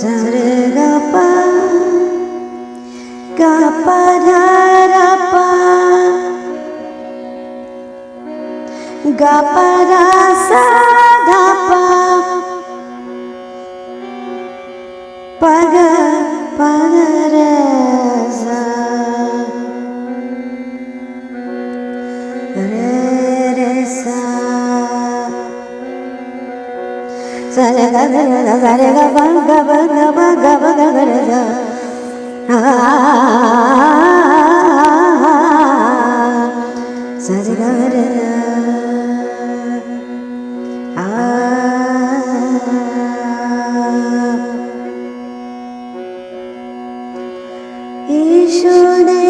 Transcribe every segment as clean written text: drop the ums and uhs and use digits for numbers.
Zare ga pa da ra pa ga pa da sa da pa ga pa da re sa re re sa zare ga pa ga pa ga re sa zare ga re Ishu ने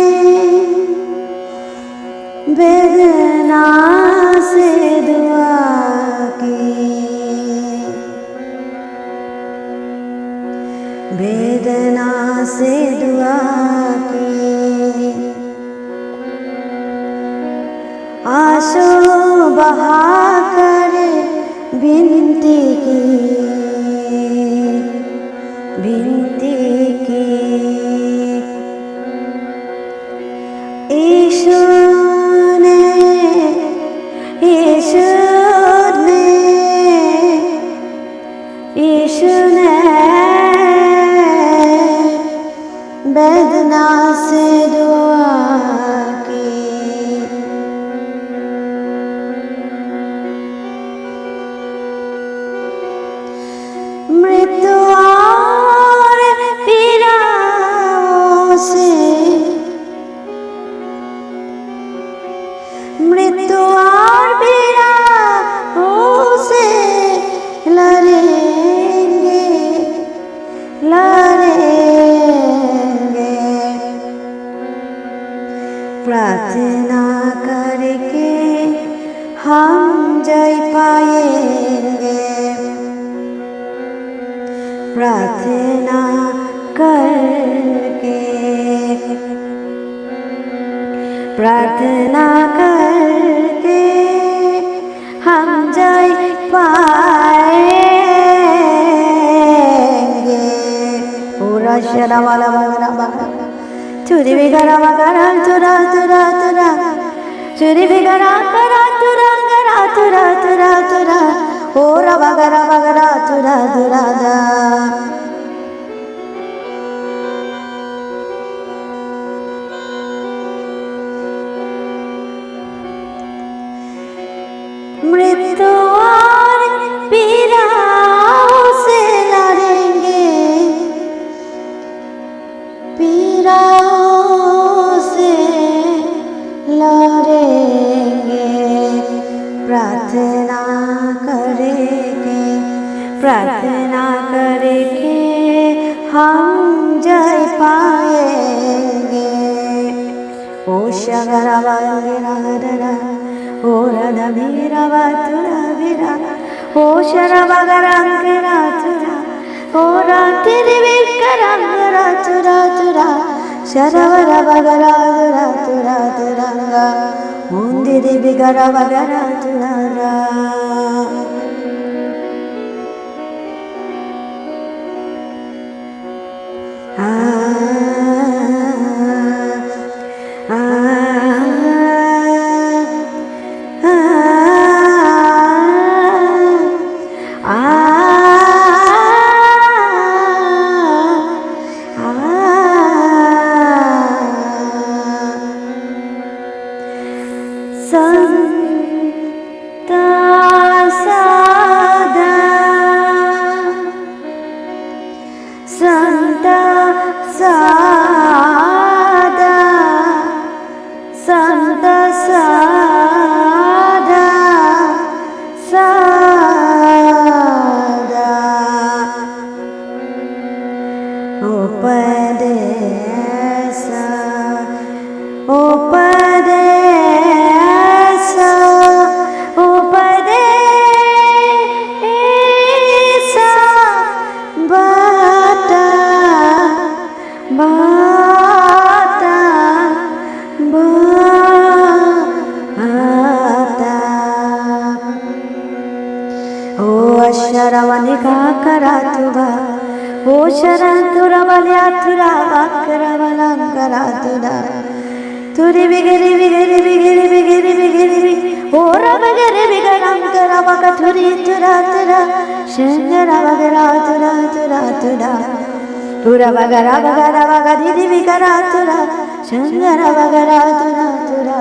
वेदना से दुआ की, वेदना से दुआ की, आंसू बहाकर विनती की, विनती की। ईशु ने वेदना से दुआ की, मृत्यु और पीड़ाओं से, मृत्यु और पीड़ाओं से लड़ेंगे, लड़ेंगे, प्रार्थना करके हम जय पाएंगे, प्रार्थना करके, प्रार्थना करके हम जय पाएंगे। पूरा शरा वाला वगैरह वगैरह चुरी बिगड़ा वगैरह तुरा तुरा तुरा चुरी बिगड़ा करा तुरा करा तुरा तुरा तुरा ओरा वगैरह वगैरह तुरा तुरा दा मृत्यु और पीड़ाओं से लड़ेंगे, पीड़ाओं से लड़ेंगे, प्रार्थना करेंगे, प्रार्थना करके हम जय पाएंगे। ओ शगरा वगैरह ओ रदा मेरा वातुरा मेरा ओ शराबा गरंगरा तुरा ओ रात्रि विकरंगरा तुरा तुरा शराबा बगरा तुरा तुरा तुरंगा मुंदिरी बिगरा बगरा तुरा ओ शरंतुरा बलियातुरा वाकरा बलंकरा तुरा तुरी बिगरी बिगरी बिगरी बिगरी बिगरी बिगरी ओरा बिगरी बिगरंकरा बका तुरी तुरा तुरा शंगरा बगरा तुरा तुरा तुरा तुरा बगरा बगरा बगरी बिगरा तुरा शंगरा बगरा तुरा तुरा